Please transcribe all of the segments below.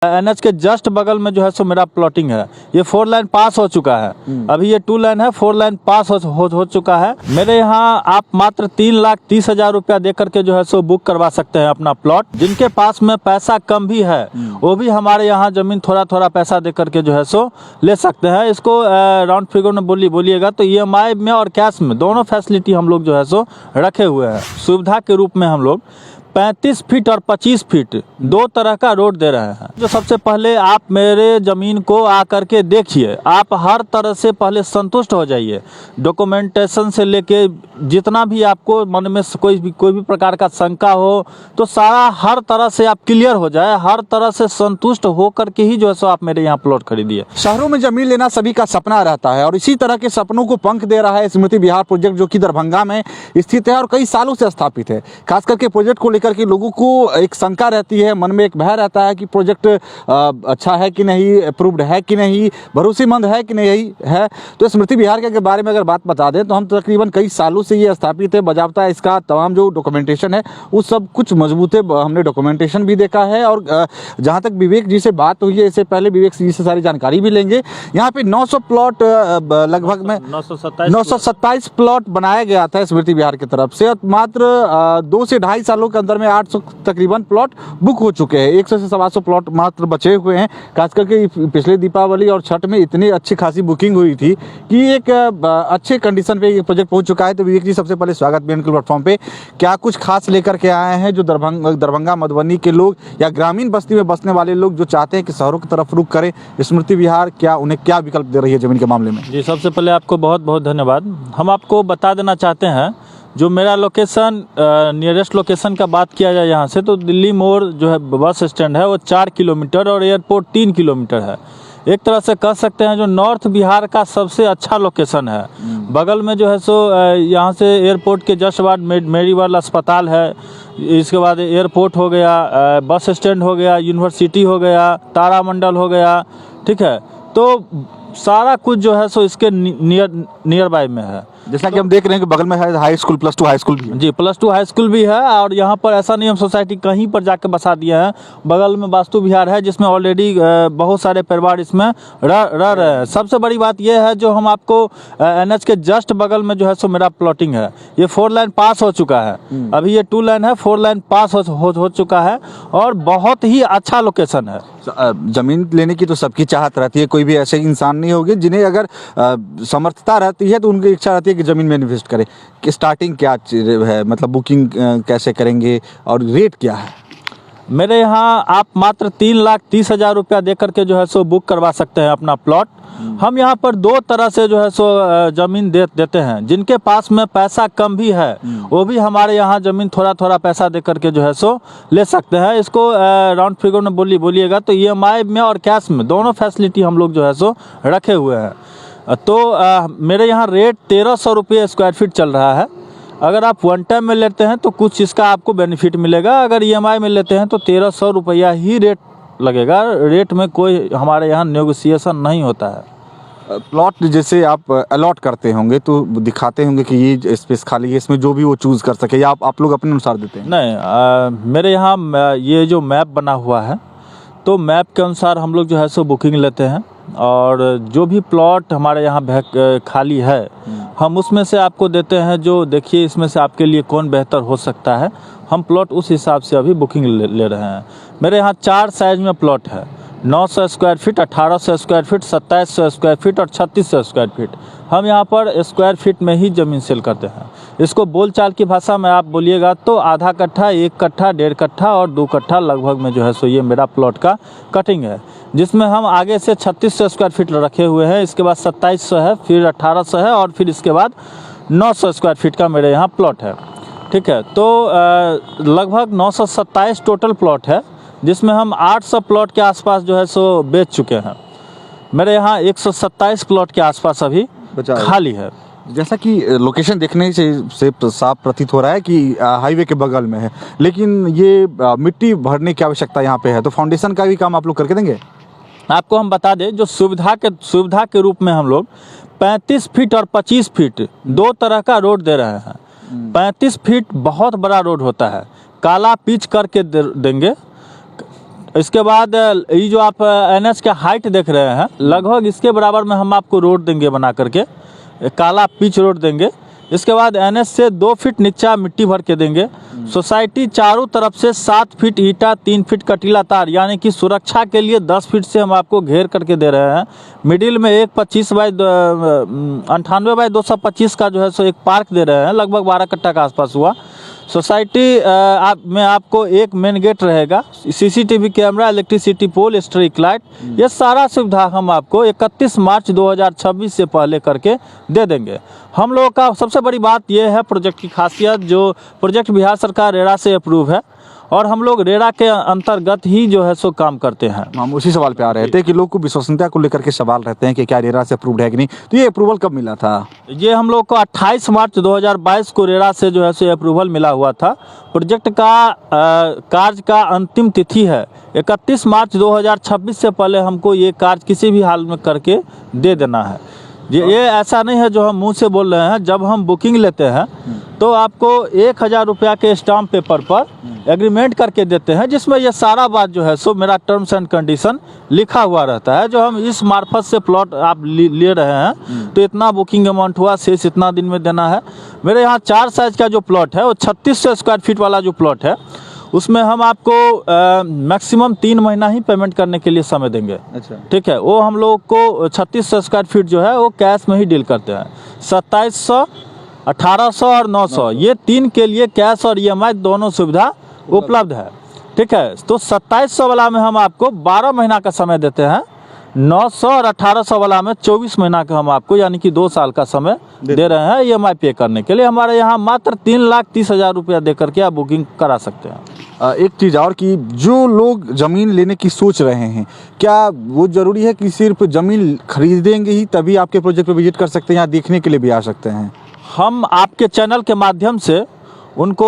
NH के just बगल में जो है सो मेरा प्लॉटिंग है। ये 4 लाइन पास हो चुका है, अभी ये 2 लाइन है, 4 लाइन पास हो चुका है। मेरे यहाँ आप मात्र 3,30,000 रुपया दे करके जो है सो बुक करवा सकते हैं अपना प्लॉट। जिनके पास में पैसा कम भी है वो भी हमारे यहाँ जमीन थोड़ा थोड़ा पैसा दे करके जो है सो ले सकते हैं। इसको राउंड फिगर में बोलिएगा तो EMI में और कैश में दोनों फैसिलिटी हम लोग जो है सो रखे हुए हैं। सुविधा के रूप में हम लोग 35 फीट और 25 फीट दो तरह का रोड दे रहे हैं। जो सबसे पहले आप मेरे ज़मीन को आकर के देखिए, आप हर तरह से पहले संतुष्ट हो जाइए। डॉक्यूमेंटेशन से लेके जितना भी आपको मन में कोई भी प्रकार का शंका हो तो सारा हर तरह से आप क्लियर हो जाए, हर तरह से संतुष्ट हो करके ही जो है सो आप मेरे यहाँ प्लॉट खरीदिए। शहरों में जमीन लेना सभी का सपना रहता है और इसी तरह के सपनों को पंख दे रहा है स्मृति विहार प्रोजेक्ट, जो कि दरभंगा में स्थित है और कई सालों से स्थापित है। खास करके प्रोजेक्ट को करके लोगों को एक शंका रहती है, मन में एक भय रहता है कि प्रोजेक्ट अच्छा है कि नहीं, अप्रूव्ड है कि नहीं, भरोसेमंद है कि नहीं है। तो स्मृति विहार के बारे में अगर बात बता दें तो हम तकरीबन कई सालों से ये स्थापित है। बजाबता इसका तमाम जो डॉक्यूमेंटेशन है वो सब कुछ मजबूत है, हमने डॉक्यूमेंटेशन भी देखा है। और जहाँ तक विवेक जी से बात हुई है, इससे पहले विवेक जी से सारी जानकारी भी लेंगे। यहाँ पे 900 प्लॉट लगभग में 927 प्लॉट बनाया गया था स्मृति विहार की तरफ से। मात्र 2 से 2.5 सालों के अंदर में 800 तकरीबन प्लॉट बुक हो चुके हैं। 100 से 125 प्लॉट मात्र बचे हुए हैं। खास करके पिछले दीपावली और छठ में इतनी अच्छी खासी बुकिंग हुई थी कि एक अच्छे कंडीशन पे ये प्रोजेक्ट पहुंच चुका है। तो विवेक जी, सबसे पहले स्वागत है प्लेटफॉर्म पे। क्या कुछ खास लेकर के आए हैं जो दरभंगा मधुबनी के लोग या ग्रामीण बस्ती में बसने वाले लोग जो चाहते हैं कि शहरों की तरफ रुख करें, स्मृति विहार क्या उन्हें क्या विकल्प दे रही है जमीन के मामले में? जी, सबसे पहले आपको बहुत बहुत धन्यवाद। हम आपको बता देना चाहते हैं जो मेरा लोकेशन नियरेस्ट लोकेशन का बात किया जाए यहाँ से तो दिल्ली मोड़ जो है बस स्टैंड है वो 4 किलोमीटर और एयरपोर्ट 3 किलोमीटर है। एक तरह से कह सकते हैं जो नॉर्थ बिहार का सबसे अच्छा लोकेशन है। बगल में जो है सो यहाँ से एयरपोर्ट के जस्ट बाद मेरीवाल अस्पताल है, इसके बाद एयरपोर्ट हो गया, बस स्टैंड हो गया, यूनिवर्सिटी हो गया, तारामंडल हो गया, ठीक है। तो सारा कुछ जो है सो इसके नियर बाय में है। जैसा कि हम देख रहे हैं कि बगल में है हाई स्कूल, +2 हाई स्कूल भी है। जी, +2 हाई स्कूल भी है। और यहाँ पर ऐसा नहीं हम सोसाइटी कहीं पर जाके बसा दिए हैं। बगल में वास्तु विहार है जिसमें ऑलरेडी बहुत सारे परिवार इसमें रह रहे हैं। सबसे बड़ी बात यह है जो हम आपको NH के जस्ट बगल में जो है सो मेरा प्लॉटिंग है। ये 4 लाइन पास हो चुका है, अभी ये 2 लाइन है, 4 लाइन पास हो चुका है और बहुत ही अच्छा लोकेशन है। जमीन लेने की तो सबकी चाहत रहती है, कोई भी ऐसे इंसान नहीं होंगे जिन्हें अगर समर्थता रहती है तो उनकी इच्छा रहती है कि जमीन में इन्वेस्ट करें। कि स्टार्टिंग क्या है, मतलब बुकिंग कैसे करेंगे और रेट क्या है? मेरे यहाँ आप मात्र 3,30,000 रुपया दे करके जो है सो बुक करवा सकते हैं अपना प्लॉट। हम यहाँ पर 2 तरह से जो है सो ज़मीन देते हैं। जिनके पास में पैसा कम भी है वो भी हमारे यहाँ ज़मीन थोड़ा थोड़ा पैसा दे करके जो है सो ले सकते हैं। इसको राउंड फिगर में बोलिएगा तो EMI में और कैश में दोनों फैसिलिटी हम लोग जो है सो रखे हुए हैं। तो मेरे यहाँ रेट 1,300 रुपये स्क्वायर फीट चल रहा है। अगर आप 1 टाइम में लेते हैं तो कुछ इसका आपको बेनिफिट मिलेगा, अगर EMI में लेते हैं तो 1,300 रुपया ही रेट लगेगा। रेट में कोई हमारे यहाँ नेगोशिएशन नहीं होता है। प्लॉट जैसे आप अलॉट करते होंगे तो दिखाते होंगे कि ये स्पेस खाली है, इसमें जो भी वो चूज़ कर सके, या आप लोग अपने अनुसार देते हैं? नहीं, मेरे यहाँ ये जो मैप बना हुआ है तो मैप के अनुसार हम लोग जो है सो बुकिंग लेते हैं और जो भी प्लॉट हमारे यहाँ खाली है हम उसमें से आपको देते हैं। जो देखिए इसमें से आपके लिए कौन बेहतर हो सकता है, हम प्लॉट उस हिसाब से अभी बुकिंग ले रहे हैं। मेरे यहाँ 4 साइज में प्लॉट है, 900 square feet, 1800 square feet, 2700 square feet और 3600 स्क्वायर फीट। हम यहाँ पर स्क्वायर फीट में ही ज़मीन सेल करते हैं। इसको बोलचाल की भाषा में आप बोलिएगा तो आधा कट्ठा, 1 कट्ठा, 1.5 कट्ठा और 2 कट्ठा लगभग में जो है सो ये मेरा प्लॉट का कटिंग है, जिसमें हम आगे से 3600 स्क्वायर फीट रखे हुए हैं, इसके बाद 2700 है, फिर 1800 है और फिर इसके बाद 900 स्क्वायर फीट का मेरे यहाँ प्लॉट है, ठीक है। तो लगभग 927 टोटल प्लॉट है, जिसमें हम 800 प्लॉट के आसपास जो है सो बेच चुके हैं। मेरे यहाँ 127 प्लॉट के आसपास अभी खाली है। जैसा कि लोकेशन देखने से साफ प्रतीत हो रहा है कि हाईवे के बगल में है, लेकिन ये मिट्टी भरने की आवश्यकता यहाँ पे है, तो फाउंडेशन का भी काम आप लोग करके देंगे? आपको हम बता दें जो सुविधा के रूप में हम लोग 35 फीट और 25 फीट 2 तरह का रोड दे रहे हैं। 35 फीट बहुत बड़ा रोड होता है, काला पिच करके देंगे इसके बाद ये जो आप NH का हाइट देख रहे हैं, लगभग इसके बराबर में हम आपको रोड देंगे बना करके, काला पिच रोड देंगे। इसके बाद NH से 2 फीट नीचा मिट्टी भर के देंगे। सोसाइटी चारों तरफ से 7 फीट ईंटा, 3 फीट कटीला तार, यानी कि सुरक्षा के लिए 10 फीट से हम आपको घेर करके दे रहे हैं। मिडिल में एक 25 बाई 98 बाई 225 का जो है सो एक पार्क दे रहे हैं, लगभग 12 कट्टा के आसपास हुआ। सोसाइटी में आपको एक मेन गेट रहेगा, CCTV camera, electricity pole, street light, ये सारा सुविधा हम आपको 31 मार्च 2026 से पहले करके दे देंगे। हम लोगों का सबसे बड़ी बात ये है, प्रोजेक्ट की खासियत, जो प्रोजेक्ट बिहार सरकार रेरा से अप्रूव है और हम लोग रेरा के अंतर्गत ही जो है सो काम करते हैं। हम उसी सवाल पे आ रहे थे कि लोग को विश्वसनीयता को लेकर के सवाल रहते हैं कि क्या रेरा से अप्रूव्ड है कि नहीं, तो ये अप्रूवल कब मिला था? ये हम लोग को 28 मार्च 2022 को रेरा से जो है सो अप्रूवल मिला हुआ था। प्रोजेक्ट का कार्य का अंतिम तिथि है 31 मार्च 2026 से पहले हमको ये कार्य किसी भी हाल में करके दे देना है। ये ऐसा नहीं है जो हम मुंह से बोल रहे हैं। जब हम बुकिंग लेते हैं तो आपको 1000 रुपया के स्टाम्प पेपर पर एग्रीमेंट करके देते हैं, जिसमें ये सारा बात जो है सो मेरा टर्म्स एंड कंडीशन लिखा हुआ रहता है। जो हम इस मार्फत से प्लॉट आप ले रहे हैं तो इतना बुकिंग अमाउंट हुआ, शेष इतना दिन में देना है। मेरे यहाँ 4 साइज का जो प्लॉट है वो 3600 स्क्वायर फीट वाला जो प्लॉट है, उसमें हम आपको मैक्सिमम 3 महीना ही पेमेंट करने के लिए समय देंगे। अच्छा, ठीक है। वो हम लोग को 3600 स्क्वायर फीट जो है वो कैश में ही डील करते हैं। 2700, 1800 और 900 ये 3 के लिए कैश और EMI दोनों सुविधा उपलब्ध है। ठीक है। तो 2700 वाला में हम आपको 12 महीना का समय देते हैं। 900 और 1800 वाला में 24 महीना का हम आपको, यानी कि 2 साल का समय दे रहे हैं EMI पे करने के लिए। हमारे यहाँ मात्र 3,30,000 रुपया दे करके आप बुकिंग करा सकते हैं। एक चीज़ और कि जो लोग ज़मीन लेने की सोच रहे हैं, क्या वो ज़रूरी है कि सिर्फ ज़मीन खरीदेंगे ही तभी आपके प्रोजेक्ट पे विजिट कर सकते हैं, या देखने के लिए भी आ सकते हैं? हम आपके चैनल के माध्यम से उनको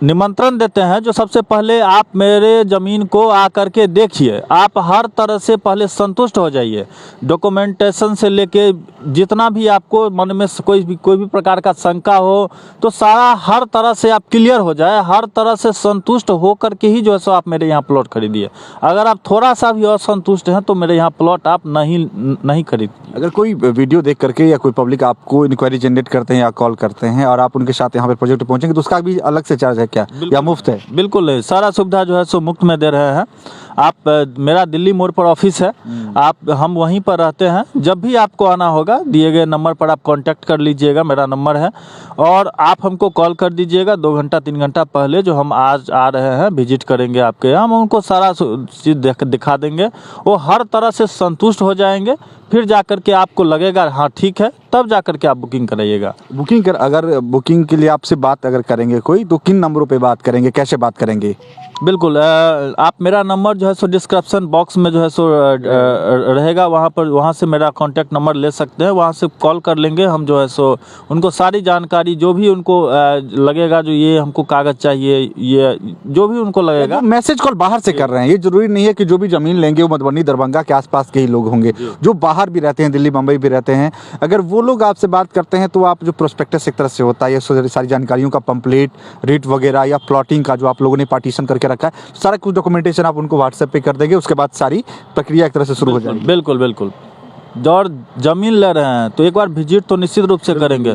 निमंत्रण देते हैं, जो सबसे पहले आप मेरे ज़मीन को आकर के देखिए। आप हर तरह से पहले संतुष्ट हो जाइए, डॉक्यूमेंटेशन से लेके जितना भी आपको मन में कोई भी प्रकार का शंका हो तो सारा हर तरह से आप क्लियर हो जाए, हर तरह से संतुष्ट हो करके ही जो है सो आप मेरे यहाँ प्लॉट खरीदिए। अगर आप थोड़ा सा भी असंतुष्ट हैं तो मेरे यहाँ प्लॉट आप नहीं खरीदिए। अगर कोई वीडियो देख करके या कोई पब्लिक आपको इंक्वायरी जनरेट करते हैं या कॉल करते हैं और आप उनके साथ यहाँ पे प्रोजेक्ट पहुँचेंगे तो उसका भी अलग से चार्ज है क्या, या मुफ्त है? बिल्कुल है, सारा सुविधा जो है सो मुफ्त में दे रहे हैं। आप मेरा दिल्ली मोड़ पर ऑफिस है, हम वहीं पर रहते हैं। जब भी आपको आना होगा दिए गए नंबर पर आप कांटेक्ट कर लीजिएगा, मेरा नंबर है, और आप हमको कॉल कर दीजिएगा 2 घंटा 3 घंटा पहले। जो हम आज आ रहे हैं, विजिट करेंगे आपके यहाँ, हम उनको सारा चीज़ दिखा देंगे। वो हर तरह से संतुष्ट हो जाएंगे। फिर जाकर के आपको लगेगा हाँ ठीक है, तब जाकर के आप बुकिंग कराइएगा। अगर बुकिंग के लिए आपसे बात अगर करेंगे कोई, तो किन नंबरों पे बात करेंगे, कैसे बात करेंगे? बिल्कुल, आप मेरा नंबर जो है सो डिस्क्रिप्शन बॉक्स में जो है सो रहेगा, वहाँ से मेरा कांटेक्ट नंबर ले सकते हैं, वहाँ से कॉल कर लेंगे। हम जो है सो उनको सारी जानकारी जो भी उनको लगेगा, जो ये हमको कागज़ चाहिए, ये जो भी उनको लगेगा। मैसेज कॉल बाहर से कर रहे हैं, ये जरूरी नहीं है कि जो भी ज़मीन लेंगे वो मधुबनी दरभंगा के आसपास के ही लोग होंगे, जो बाहर भी रहते हैं, दिल्ली मुंबई भी रहते हैं। अगर वो लोग आपसे बात करते हैं तो आप जो प्रोस्पेक्टस एक तरह से होता है, ये सारी जानकारियों का पंपलेट, रेट वगैरह, या प्लॉटिंग का जो आप लोगों ने पार्टीशन करके रखा है, सारा कुछ डॉक्यूमेंटेशन आप उनको व्हाट्सएप पे कर देंगे। उसके बाद सारी प्रक्रिया एक तरह से शुरू हो जाएगी। बिल्कुल बिल्कुल। और ज़मीन ले रहे हैं तो एक बार विजिट तो निश्चित रूप से करेंगे,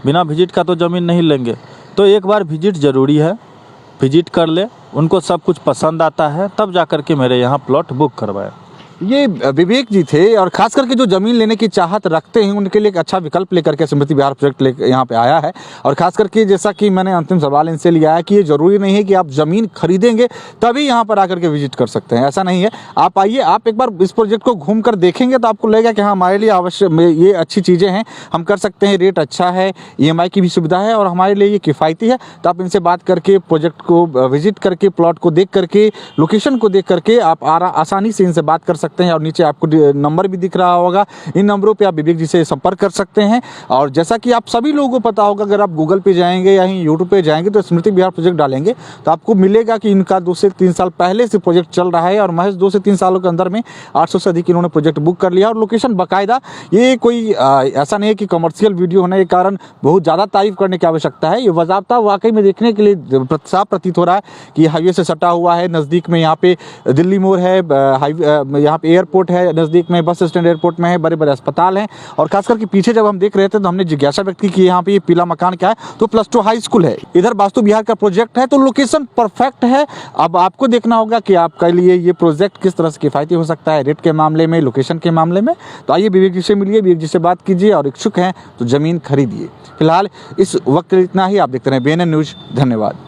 बिना विजिट का तो ज़मीन नहीं लेंगे। तो एक बार विजिट ज़रूरी है, विजिट कर ले, उनको सब कुछ पसंद आता है तब जा कर के मेरे यहाँ प्लॉट बुक करवाए। ये विवेक जी थे, और खास करके जो ज़मीन लेने की चाहत रखते हैं उनके लिए एक अच्छा विकल्प लेकर के समृद्धि बिहार प्रोजेक्ट लेकर यहाँ पे आया है। और खास करके जैसा कि मैंने अंतिम सवाल इनसे लिया है कि ये ज़रूरी नहीं है कि आप ज़मीन खरीदेंगे तभी यहाँ पर आकर के विजिट कर सकते हैं, ऐसा नहीं है। आप आइए, आप एक बार इस प्रोजेक्ट को घूम कर देखेंगे तो आपको लगेगा कि हाँ, हमारे लिए अवश्य ये अच्छी चीज़ें हैं, हम कर सकते हैं, रेट अच्छा है, EMI की भी सुविधा है और हमारे लिए ये किफ़ायती है। तो आप इनसे बात करके, प्रोजेक्ट को विजिट करके, प्लॉट को देख करके, लोकेशन को देख करके आप आसानी से इनसे बात कर सकते हैं। सकते हैं और नीचे आपको नंबर भी दिख रहा होगा। इन नंबरों पे आप विवेक जी से संपर्क कर सकते हैं। और जैसा कि आप सभी लोगों को पता होगा, अगर आप गूगल पे जाएंगे या यूट्यूब पे जाएंगे तो स्मृति विहार प्रोजेक्ट डालेंगे तो आपको मिलेगा कि इनका 2 से 3 साल पहले से प्रोजेक्ट चल रहा है और महज 2 से 3 सालों के अंदर में 800 से अधिक इन्होंने प्रोजेक्ट बुक कर लिया। और लोकेशन बाकायदा, ये कोई ऐसा नहीं है कि कमर्शियल वीडियो होने के कारण बहुत ज़्यादा तारीफ करने की आवश्यकता है। ये बाज़ाब्ता वाकई में देखने के लिए साफ प्रतीत हो रहा है कि हाईवे से सटा हुआ है, नज़दीक में यहाँ पे दिल्ली मोड़ है, यहाँ पे एयरपोर्ट है, नज़दीक में बस स्टैंड एयरपोर्ट में है, बड़े बड़े अस्पताल हैं। और खास करके पीछे जब हम देख रहे थे तो हमने जिज्ञासा व्यक्त की कि यहाँ पे ये पीला मकान क्या है, तो +2 हाई स्कूल है। इधर वास्तु विहार का प्रोजेक्ट है, तो लोकेशन परफेक्ट है। अब आपको देखना होगा कि आपके लिए ये प्रोजेक्ट किस तरह से किफ़ायती हो सकता है, रेट के मामले में, लोकेशन के मामले में। तो आइए विवेक जी से मिलिए, विवेक जी से बात कीजिए और इच्छुक हैं तो ज़मीन खरीदिए। फिलहाल इस वक्त इतना ही। आप देखते रहें BNN न्यूज़। धन्यवाद।